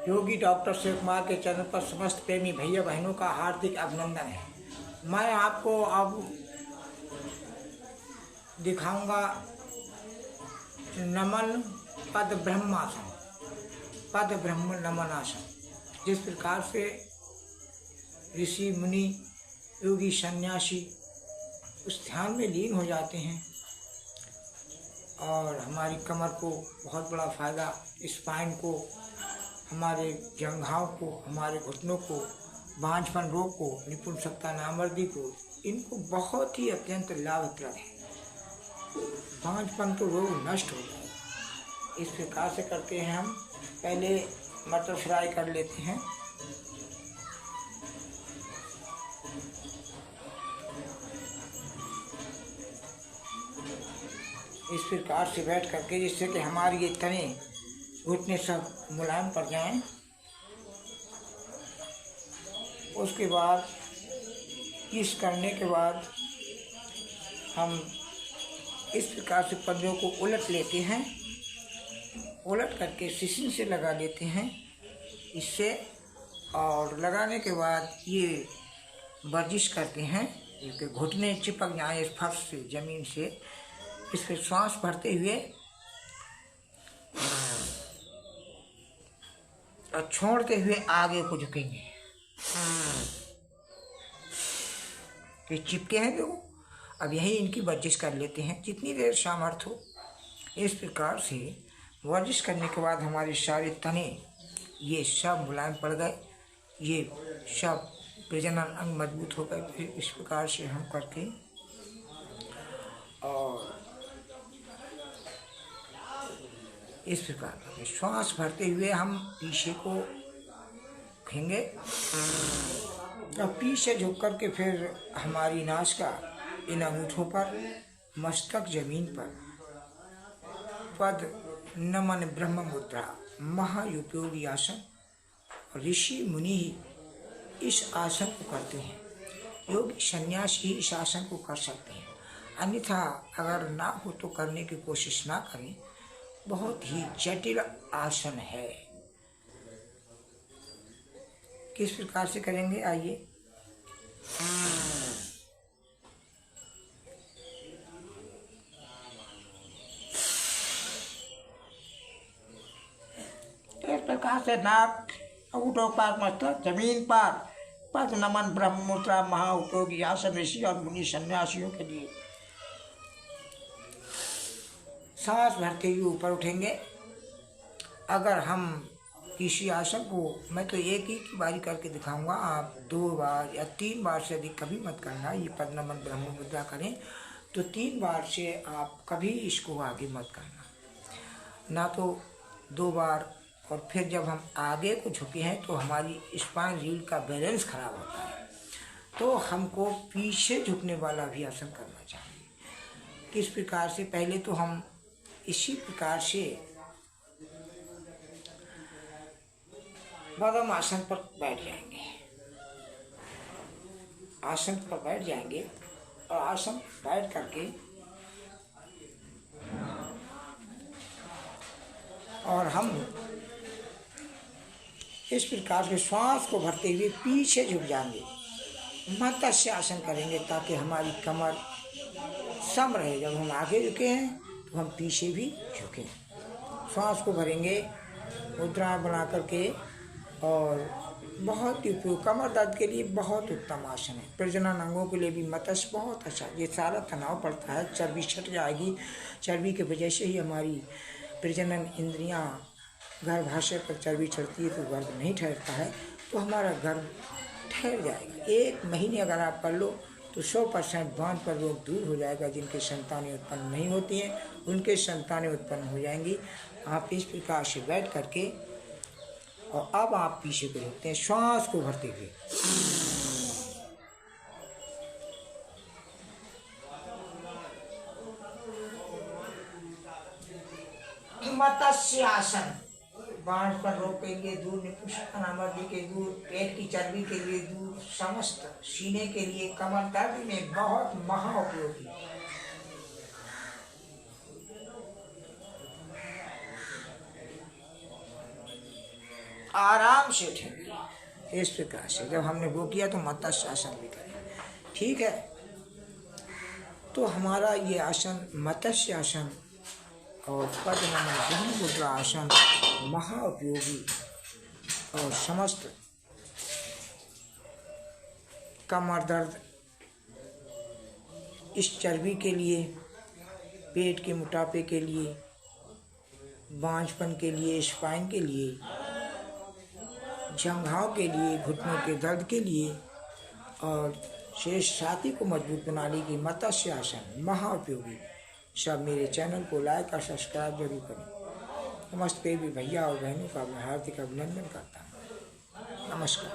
योगी doctor Shiv Kumar के channel पर समस्त प्रेमी भैया बहनों का हार्दिक अभिनंदन है। मैं आपको अब दिखाऊंगा नमन पद ब्रह्मासन, पद ब्रह्म नमन आसन। जिस प्रकार से ऋषि मुनि योगी सन्यासी उस ध्यान में लीन हो जाते हैं और हमारी कमर को बहुत बड़ा फायदा, स्पाइन को, हमारे जंघाओं को, हमारे घुटनों को, बांझपन रोग को, निपुंसकता नामर्दी को, इनको बहुत ही अत्यंत लाभप्रद है। बांझपन तो रोग नष्ट हो जाएगा। इस प्रकार से करते हैं हम। पहले मटर फ्राई कर लेते हैं। इस प्रकार से बैठ करके, जिससे कि हमारी ये तने घुटने सब मुलायम पड़ जाएं। उसके बाद इस करने के बाद हम इस प्रकार से पंजों को उलट लेते हैं। उलट करके सिसिन से लगा लेते हैं इससे, और लगाने के बाद ये वर्जिश करते हैं कि घुटने चिपक जाए इस फर्श से, ज़मीन से। इस पर सांस भरते हुए और छोड़ते हुए आगे को झुकेंगे। ये चिपके हैं लोग। अब यही इनकी वर्जिश कर लेते हैं जितनी देर सामर्थ्य हो। इस प्रकार से वर्जिश करने के बाद हमारे सारे तने ये सब मुलायम पड़ गए, ये सब प्रजनन अंग मजबूत हो गए। फिर इस प्रकार से हम करके और इस प्रकार श्वास भरते हुए हम पीछे को झुकेंगे और पीछे झुक कर के फिर हमारी नाक का इन अंगूठों पर, मस्तक जमीन पर, पद नमन ब्रह्म मुद्रा महाउपयोगी आसन। ऋषि मुनि ही इस आसन को करते हैं। योगी सन्यासी ही इस आसन को कर सकते हैं। अन्यथा अगर ना हो तो करने की कोशिश ना करें। बहुत ही जटिल आसन है। किस प्रकार से करेंगे, आइए। इस प्रकार से नाक, अंगूठों पर, मस्तक जमीन पर, पद नमन ब्रह्म मुद्रा महाउपयोगी आसन ऋषि और मुनि सन्यासियों के लिए। सांस भरते हुए ऊपर उठेंगे। अगर हम किसी आसन को, मैं तो एक ही की बारी करके दिखाऊंगा, आप 2 बार या 3 बार से अधिक कभी मत करना। ये पद नमन ब्रह्म मुद्रा करें तो 3 बार से आप कभी इसको आगे मत करना, ना तो 2 बार। और फिर जब हम आगे को झुके हैं तो हमारी स्पाइन रीढ़ का बैलेंस खराब होता है, तो हमको पीछे झुकने वाला भी आसन करना चाहिए। किस प्रकार से, पहले तो हम इसी प्रकार से बदम आसन पर बैठ जाएंगे। आसन पर बैठ जाएंगे और आसन पर बैठ करके और हम इस प्रकार से श्वास को भरते हुए पीछे झुक जाएंगे। मत्स्य आसन करेंगे ताकि हमारी कमर सम रहे। जब हम आगे झुके हैं तो हम पीछे भी झुकें। श्वास को भरेंगे मुद्रा बना करके, और बहुत ही उपयोग, कमर दर्द के लिए बहुत उत्तम आसन है। प्रजनन अंगों के लिए भी मत्स्य बहुत अच्छा। ये सारा तनाव पड़ता है, चर्बी छट जाएगी। चर्बी की वजह से ही हमारी प्रजनन इंद्रियां, गर्भाशय पर चर्बी चढ़ती है तो गर्भ नहीं ठहरता है, तो हमारा गर्भ ठहर जाएगा। 1 महीने अगर आप कर लो तो 100% बांझपन रोग दूर हो जाएगा। जिनके संतानें उत्पन्न नहीं होती हैं उनके संतानें उत्पन्न हो जाएंगी। आप इस प्रकार से बैठ करके और अब आप पीछे को झुकते हैं श्वास को भरते हुए। मत्स्य आसन, बांझपन रोग के लिए दूर, निपुंसकता नामर्दी के दूर, पेट की चर्बी के लिए दूर, समस्त सीने के लिए, कमर दर्द में बहुत महाउपयोगी। आराम से उठेंगे। इस प्रकार से जब हमने वो किया तो मत्स्य आसन भी करें। ठीक है, तो हमारा ये आसन मत्स्य आसन और पद्म ब्रह्म मुद्रा आसन महा उपयोगी और समस्त कमर दर्द, इस चर्बी के लिए, पेट के मोटापे के लिए, बांझपन के लिए, स्पाइन के लिए, जंघाओं के लिए, घुटनों के दर्द के लिए और शेष छाती को मजबूत बनाने की मत्स्य आसन महा उपयोगी। सब मेरे चैनल को लाइक और सब्सक्राइब जरूर करें। समस्त भी भैया और बहनों का मैं हार्दिक अभिनंदन करता हूँ। नमस्कार।